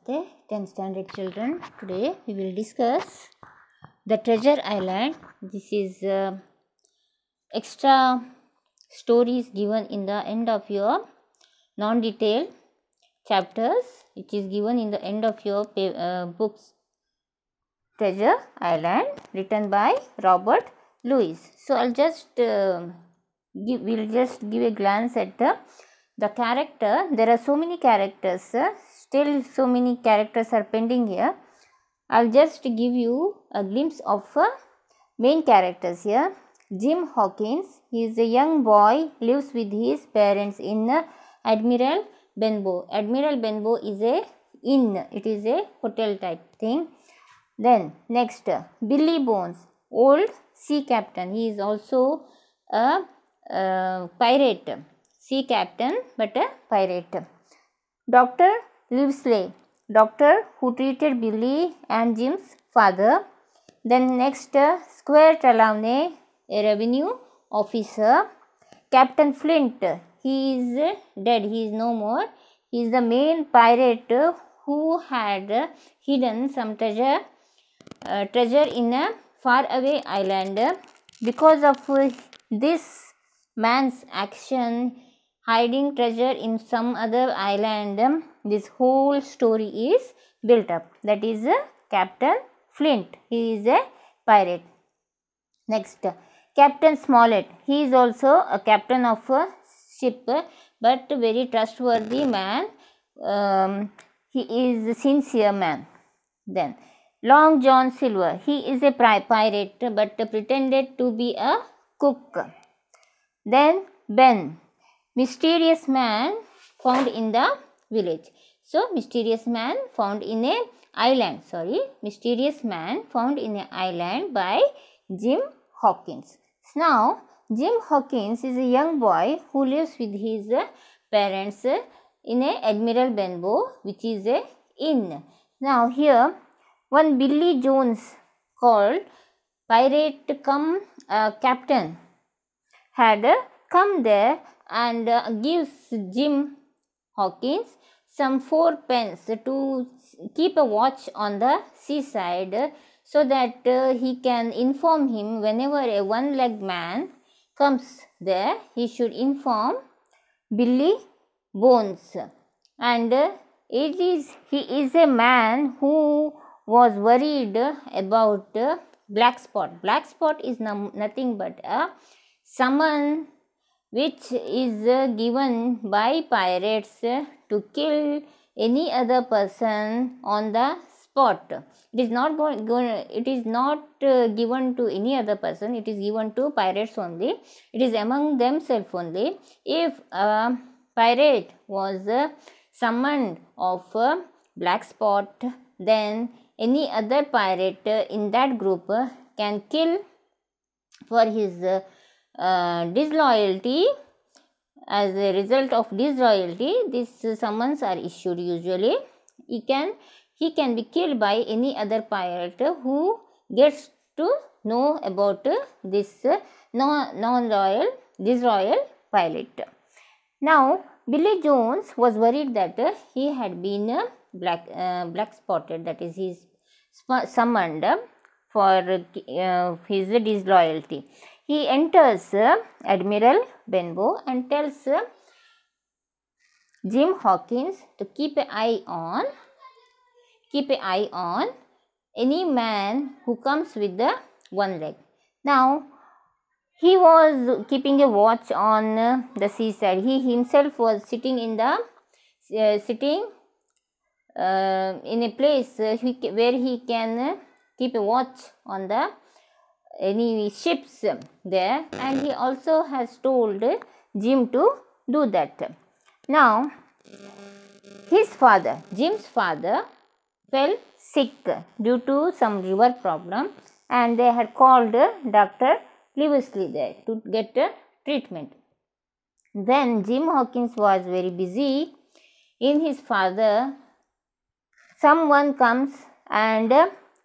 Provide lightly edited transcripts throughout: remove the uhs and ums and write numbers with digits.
Namaste, 10th standard children. Today we will discuss the Treasure Island. This is extra stories given in the end of your non-detailed chapters. It is given in the end of your books. Treasure Island, written by Robert Louis. So I'll just we'll just give a glance at the character. There are so many characters. Still so many characters are pending here. I'll just give you a glimpse of main characters here. Jim Hawkins, he is a young boy, lives with his parents in Admiral Benbow. Admiral Benbow is a inn, it is a hotel type thing. Then next, Billy Bones, old sea captain. He is also a pirate, sea captain but a pirate. Dr. Livesey, doctor who treated Billy and Jim's father. Then next, Squire Trelawney, a revenue officer. Captain Flint, he is dead, he is no more. He is the main pirate who had hidden some treasure in a faraway island. Because of this man's action, hiding treasure in some other island, this whole story is built up. That is Captain Flint. He is a pirate. Next, Captain Smollett. He is also a captain of a ship, but very trustworthy man. He is a sincere man. Then Long John Silver. He is a pirate, but pretended to be a cook. Then Ben, mysterious man found in the village. So mysterious man found in a island. Mysterious man found in an island by Jim Hawkins. Now Jim Hawkins is a young boy who lives with his parents in a Admiral Benbow, which is a inn. Now here one Billy Jones, called pirate come captain, had come there and gives Jim Hawkins some 4 pence to keep a watch on the seaside, so that he can inform him whenever a one-legged man comes there. He should inform Billy Bones, and he is a man who was worried about Black Spot. Black Spot is nothing but a summon which is given by pirates to kill any other person on the spot. It is not given to any other person. It is given to pirates only. It is among themselves only. If a pirate was summoned of Black Spot, then any other pirate in that group can kill for his disloyalty. As a result of disloyalty, these summons are issued usually. He can be killed by any other pirate who gets to know about this disloyal pirate. Now Billy Jones was worried that he had been black spotted, that is, he is summoned for his disloyalty. He enters Admiral Benbow and tells Jim Hawkins to keep an eye on any man who comes with the one leg. Now he was keeping a watch on the seaside. He himself was sitting in a place where he can keep a watch on any ships there, and he also has told Jim to do that. Now his father, Jim's father, fell sick due to some liver problem, and they had called Dr. Livesey there to get treatment. When Jim Hawkins was very busy in his father, someone comes and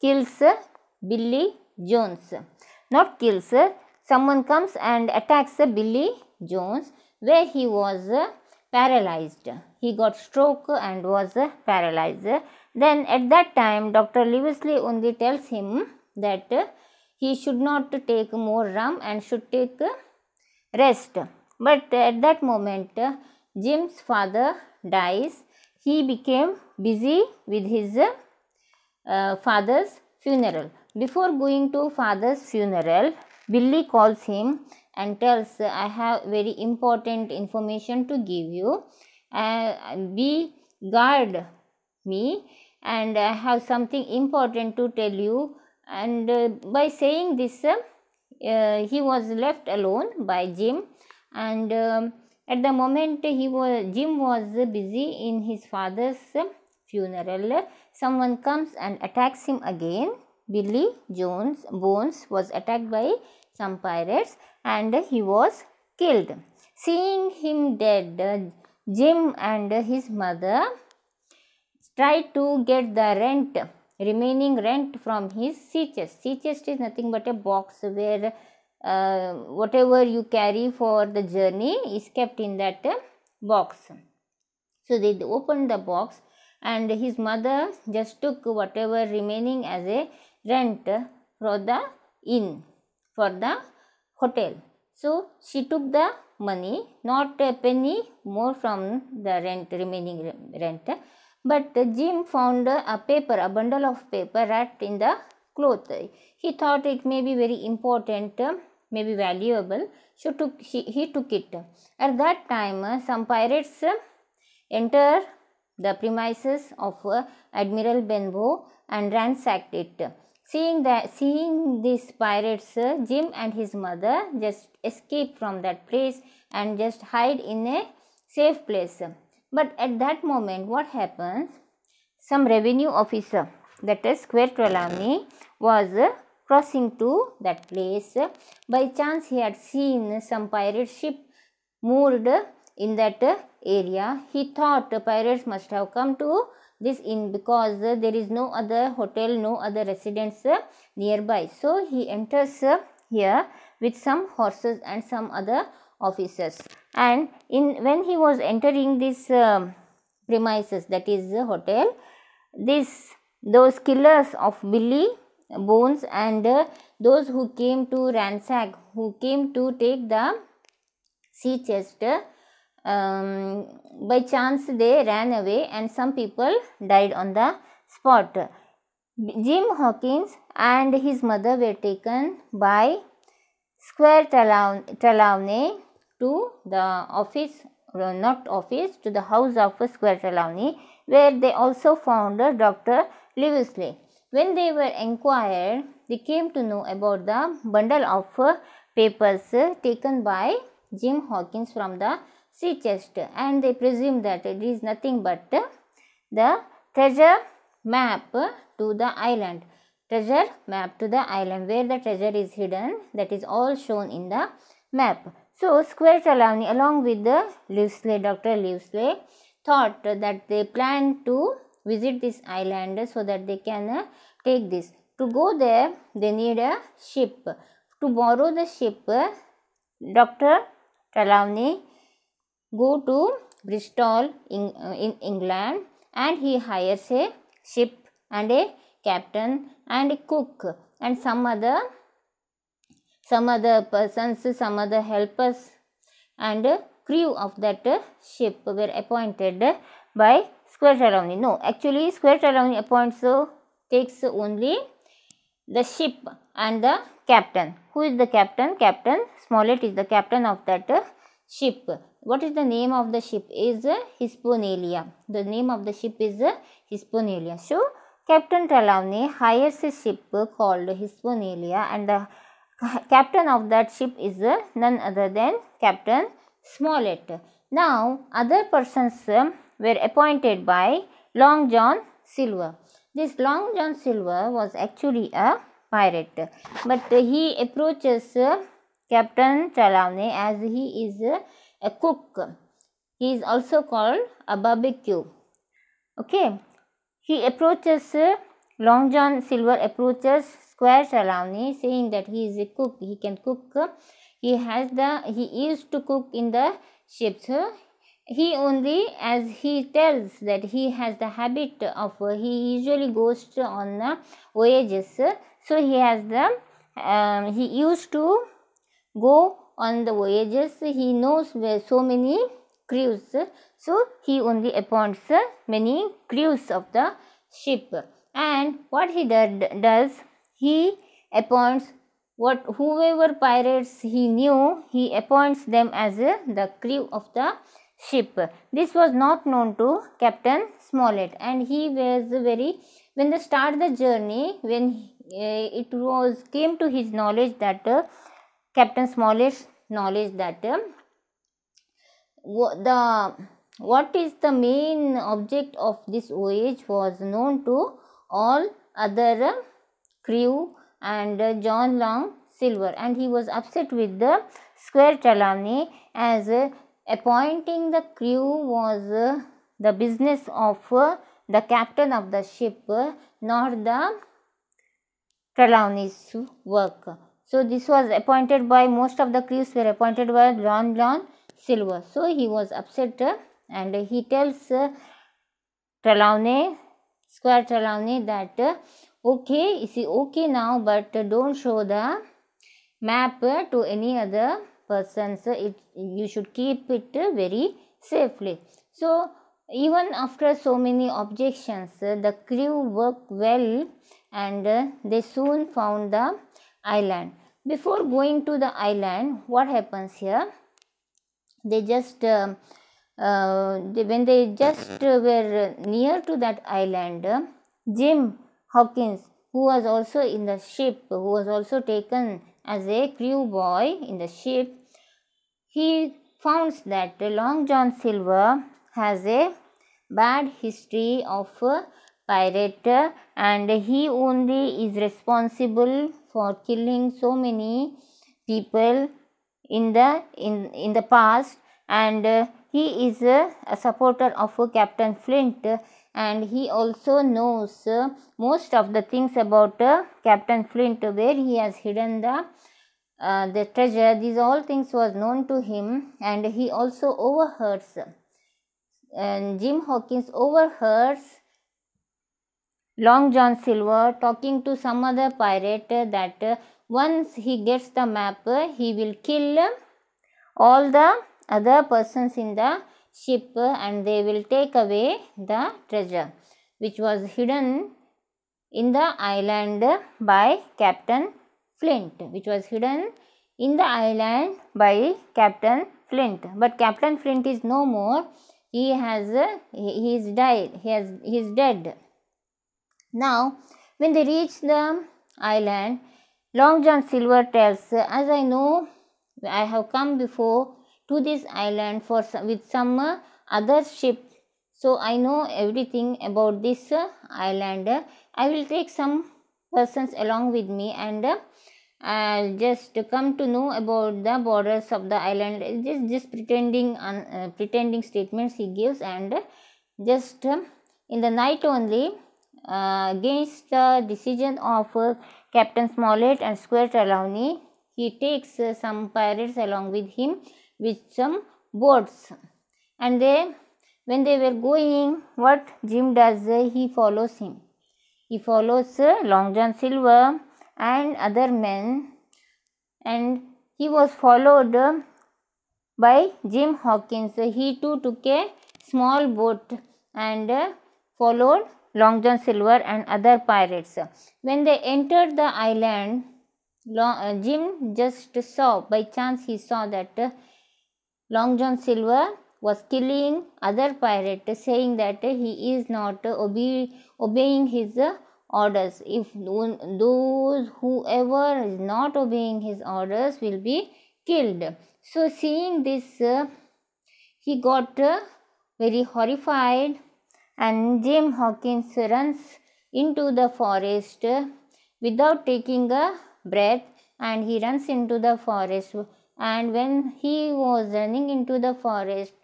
kills Billy Jones. Not kills, someone comes and attacks Billy Jones where he was paralyzed. He got stroke and was paralyzed. Then at that time, Dr. Livesey only tells him that he should not take more rum and should take rest. But at that moment, Jim's father dies. He became busy with his father's funeral. Before going to father's funeral, Billy calls him and tells, I have very important information to give you. Be guard me, and I have something important to tell you. And by saying this, he was left alone by Jim, and at the moment Jim was busy in his father's funeral. Someone comes and attacks him again. Billy Bones was attacked by some pirates and he was killed. Seeing him dead, Jim and his mother tried to get the remaining rent from his sea chest. Sea chest is nothing but a box where whatever you carry for the journey is kept in that box. So they opened the box and his mother just took whatever remaining as a rent for the inn, for the hotel. So she took the money, not a penny more from the remaining rent. But Jim found a bundle of paper wrapped in the cloth. He thought it may be very important, may be valuable, so he took it. At that time, some pirates enter the premises of Admiral Benbow and ransacked it. Seeing these pirates, Jim and his mother just escape from that place and just hide in a safe place. But at that moment, what happens? Some revenue officer, that is Squire Trelawney, was crossing to that place. By chance, he had seen some pirate ship moored in that area. He thought pirates must have come to this inn because there is no other hotel, no other residence nearby. So he enters here with some horses and some other officers. And when he was entering this premises, that is the hotel, those killers of Billy Bones and those who came to ransack, who came to take the sea chest, by chance they ran away and some people died on the spot. Jim Hawkins and his mother were taken by Squire Trelawney to the office, to the house of Squire Trelawney, where they also found Dr. Livesey. When they were inquired, they came to know about the bundle of papers taken by Jim Hawkins from the sea chest, and they presumed that it is nothing but the treasure map to the island. Treasure map to the island where the treasure is hidden, that is all shown in the map. So Squire Trelawney along with the Dr. Livesey thought that they planned to visit this island so that they can take this. To go there, they need a ship. To borrow the ship, Dr. Trelawney go to Bristol in England, and he hires a ship and a captain and a cook and some other persons, some other helpers and crew of that ship were appointed by Squire Trelawney. No, actually Squire Trelawney takes only the ship and the captain. Who is the captain? Captain Smollett is the captain of that ship. What is the name of the ship? Is Hispaniola. The name of the ship is Hispaniola. So Captain Trelawney hires a ship called Hispaniola, and the captain of that ship is none other than Captain Smollett. Now other persons were appointed by Long John Silver. This Long John Silver was actually a pirate, but he approaches Captain Trelawney as he is a cook. He is also called a barbecue. Okay, he approaches Long John Silver approaches Squire Trelawney saying that he is a cook. He can cook. He used to cook in the ships. he only, as he tells that he has the habit of, he usually goes on voyages, so he has the, he used to go on the voyages, he knows where so many crews, so he only appoints many crews of the ship. And what he does, he appoints whoever pirates he knew, he appoints them as the crew of the ship. This was not known to Captain Smollett, and he was very, when they start the journey, when it was came to his knowledge that Captain Smollett's knowledge that what is the main object of this voyage was known to all other crew and John Long Silver, and he was upset with the Squire Trelawney, as appointing the crew was the business of the captain of the ship, not the Trelawney's work. So this was appointed by, most of the crews were appointed by John Long Silver. So he was upset, and he tells Trelawney, Squire Trelawney, that okay, is it okay now, but don't show the map to any other persons. You should keep it very safely. So even after so many objections, the crew worked well, and they soon found the island. Before going to the island, what happens here? They just when they just were near to that island, Jim Hawkins, who was also in the ship, who was also taken as a crew boy in the ship, he found that Long John Silver has a bad history of pirate, and he only is responsible for killing so many people in the past, and he is a supporter of Captain Flint, and he also knows most of the things about Captain Flint, where he has hidden the treasure. These all things was known to him, and he also overhears, and Jim Hawkins overhears Long John Silver talking to some other pirate that once he gets the map, he will kill all the other persons in the ship, and they will take away the treasure which was hidden in the island by Captain Flint, which was hidden in the island by Captain Flint. But Captain Flint is no more. He is died. He is dead. Now, when they reach the island, Long John Silver tells, as I know, I have come before to this island with some other ship, so I know everything about this island. I will take some persons along with me, and I'll just come to know about the borders of the island. Just pretending statements he gives, and just in the night only, against the decision of Captain Smollett and Squire Trelawney, he takes some pirates along with him with some boats, and when they were going, what Jim does, he follows him. He follows Long John Silver and other men, and he was followed by Jim Hawkins. He too took a small boat and followed Long John Silver and other pirates. When they entered the island, Jim just saw, by chance he saw that Long John Silver was killing other pirates, saying that he is not obeying his orders. If those whoever is not obeying his orders will be killed. So seeing this, he got very horrified, and Jim Hawkins runs into the forest without taking a breath, and he runs into the forest. And when he was running into the forest,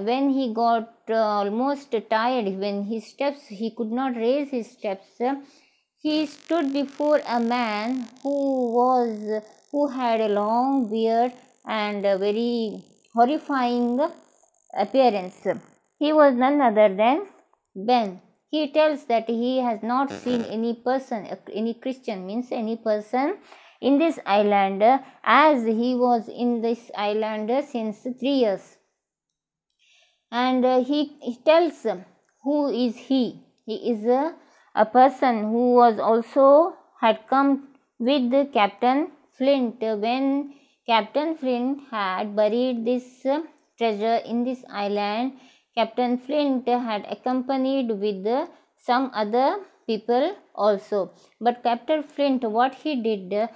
when he got almost tired, when his steps, he could not raise his steps, he stood before a man who had a long beard and a very horrifying appearance. He was none other than Ben. He tells that he has not seen any person, any Christian, means any person in this island, as he was in this island since 3 years. And he tells who is he. He is a person who was also had come with Captain Flint when Captain Flint had buried this treasure in this island. Captain Flint had accompanied with some other people also. But Captain Flint, what he did,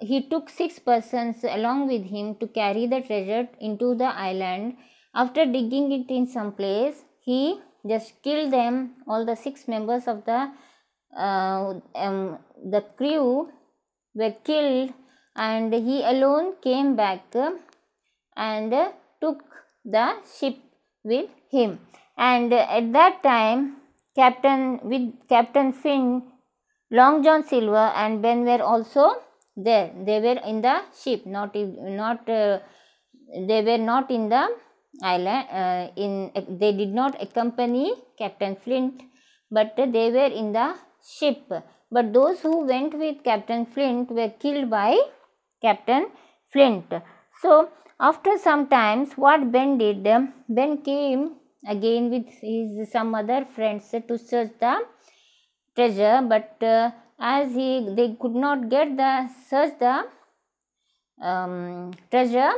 he took 6 persons along with him to carry the treasure into the island. After digging it in some place, he just killed them, all the 6 members of the crew were killed, and he alone came back and took the ship with him. And at that time, Captain Finn, Long John Silver and Ben were also there. They were in the ship, they were not in the island. They did not accompany Captain Flint, but they were in the ship. But those who went with Captain Flint were killed by Captain Flint. So after some times, what Ben did, Ben came again with some other friends to search the treasure, but as they could not get the treasure,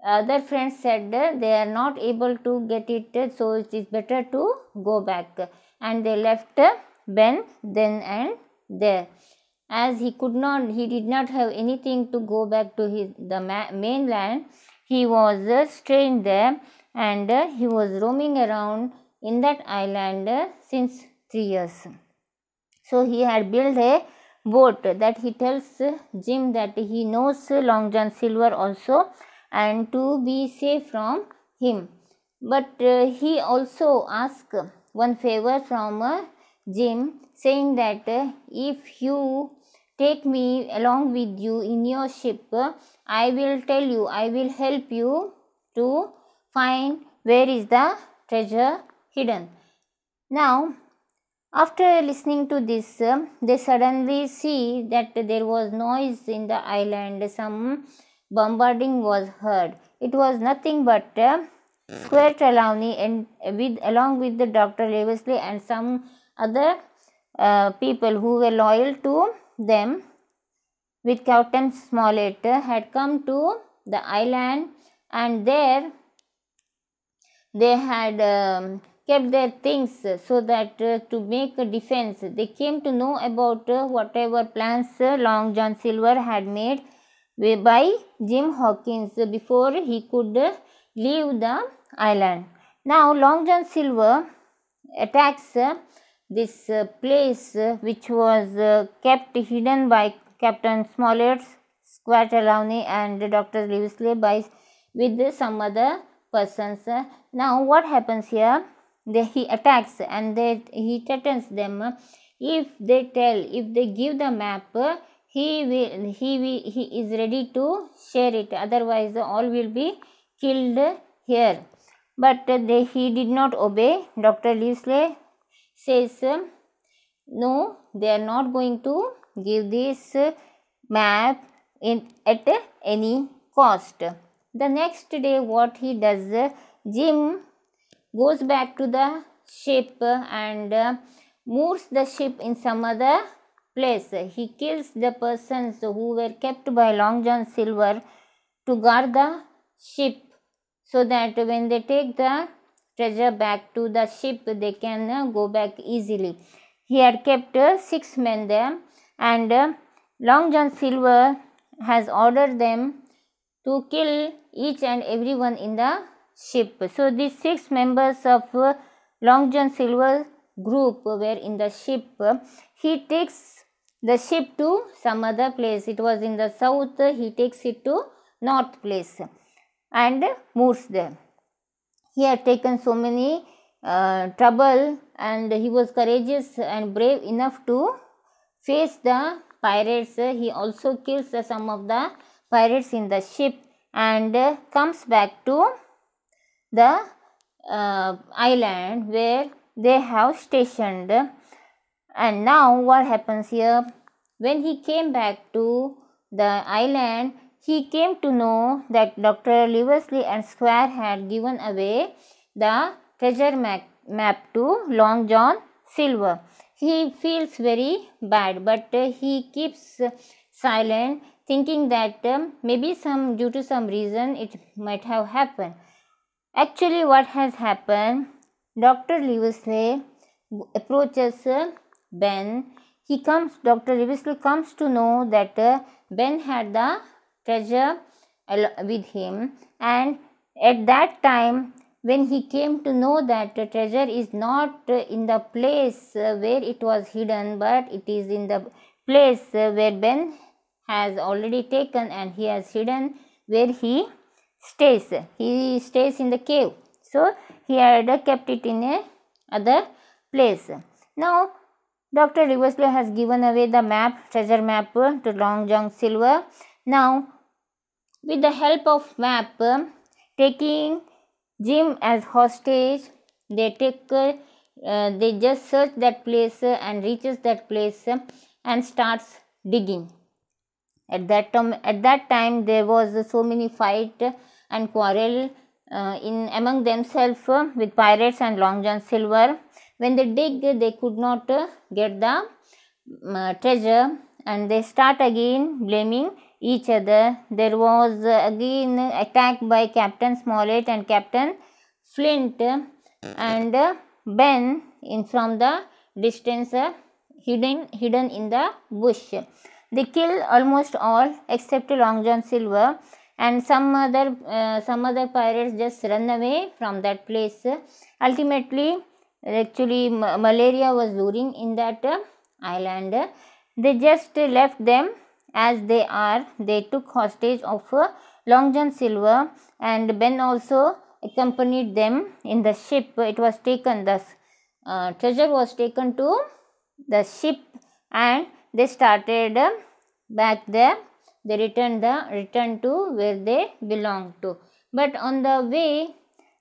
other friends said they are not able to get it, so it is better to go back, and they left Ben then and there. As he did not have anything to go back to the mainland. He was straying there, and he was roaming around in that island since 3 years. So he had built a boat that he tells Jim that he knows Long John Silver also, and to be safe from him. But he also asked one favor from Jim, saying that if you take me along with you in your ship, I will help you to find where is the treasure hidden. Now, after listening to this, they suddenly see that there was noise in the island. Some bombarding was heard. It was nothing but Squire Trelawney and along with the Dr. Leavesley and some other people who were loyal to them with Captain Smollett had come to the island, and there they had kept their things so that to make a defense. They came to know about whatever plans Long John Silver had made by Jim Hawkins before he could leave the island. Now Long John Silver attacks this place which was kept hidden by Captain Smollett, Squire Trelawney and Dr. Leavesley with some other persons. Now what happens here? He attacks and he threatens them. If they give the map, he is ready to share it. Otherwise, all will be killed here. But he did not obey. Dr. Leavesley says, no, they are not going to give this map at any cost. The next day, what he does, Jim goes back to the ship and moves the ship in some other place. He kills the persons who were kept by Long John Silver to guard the ship, so that when they take the treasure back to the ship, they can go back easily. He had kept 6 men there, and Long John Silver has ordered them to kill each and everyone in the ship. So these 6 members of Long John Silver group were in the ship. He takes the ship to some other place. It was in the south. He takes it to north place and moves there. He had taken so many trouble, and he was courageous and brave enough to face the pirates. He also kills some of the pirates in the ship and comes back to the island where they have stationed. And now what happens here? When he came back to the island, he came to know that Dr. Leversley and Square had given away the treasure map to Long John Silver. He feels very bad, but he keeps silent, thinking that maybe due to some reason it might have happened. Actually, what has happened? Dr. Leversley approaches Ben. Dr. Leversley comes to know that Ben had the treasure with him, and at that time, when he came to know that the treasure is not in the place where it was hidden, but it is in the place where Ben has already taken, and he has hidden where he stays. He stays in the cave. So he had kept it in a other place. Now Dr. Leversley has given away the treasure map to Long John Silver. Now, with the help of map, taking Jim as hostage, they just search that place and reaches that place and starts digging. At that time, there was so many fight and quarrel among themselves with pirates and Long John Silver. When they dig, they could not get the treasure, and they start again blaming each other. There was again attack by Captain Smollett and Captain Flint, and Ben from the distance hidden in the bush. They kill almost all except Long John Silver, and some other pirates just run away from that place. Ultimately, actually malaria was luring in that island. They just left them as they are. They took hostage of Long John Silver, and Ben also accompanied them in the ship. It was taken, the treasure was taken to the ship, and they started back there. They returned to where they belonged to. But on the way,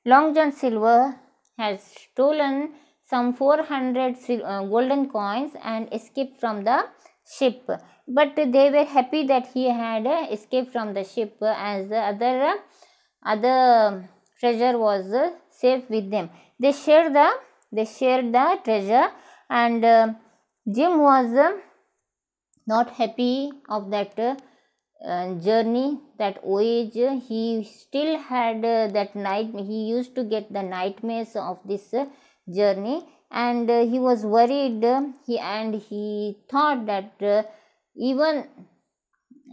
Long John Silver has stolen some 400 golden coins and escaped from the ship. But they were happy that he had escaped from the ship, as the other treasure was safe with them. They shared the treasure, and Jim was not happy of that journey, that voyage. He still had that night. He used to get the nightmares of this journey, and he was worried. He thought that even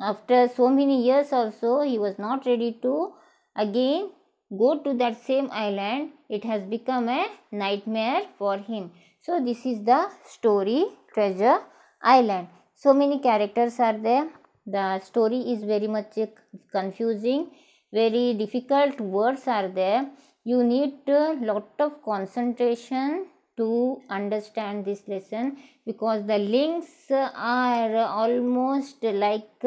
after so many years also, he was not ready to again go to that same island. It has become a nightmare for him. So this is the story Treasure Island. So many characters are there. The story is very much confusing. Very difficult words are there. You need a lot of concentration to understand this lesson, because the links are almost like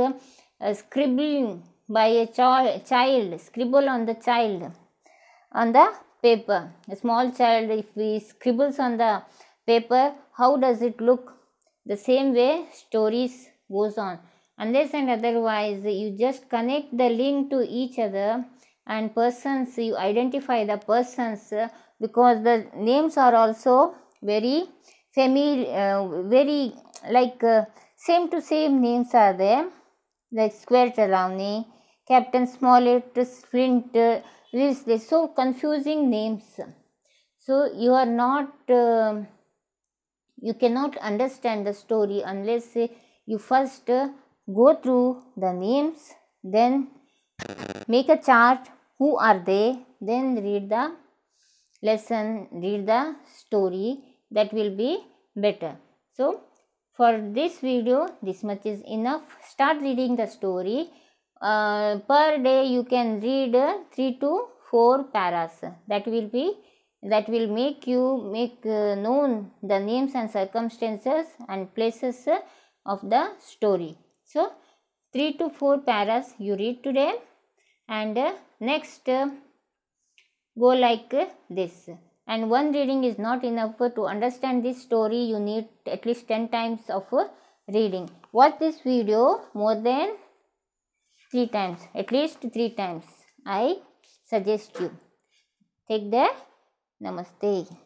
scribbling by a child, scribble on the child on the paper. A small child, if he scribbles on the paper, how does it look? The same way stories goes on. Unless and otherwise, you just connect the link to each other, and persons, you identify the persons, because the names are also very familiar, very like same to same names are there, like Square Trelawney, Captain Smollett, Flint, Leversley, so confusing names. So you are not, you cannot understand the story unless you first go through the names, then make a chart, who are they, then read the lesson, read the story. That will be better. So for this video, this much is enough. Start reading the story. Per day you can read 3 to 4 paras. That will make you known the names and circumstances and places of the story. So 3 to 4 paras you read today, and next go like this. And one reading is not enough. To understand this story, you need at least 10 times of reading. Watch this video more than 3 times, at least 3 times. I suggest you. Take the namaste.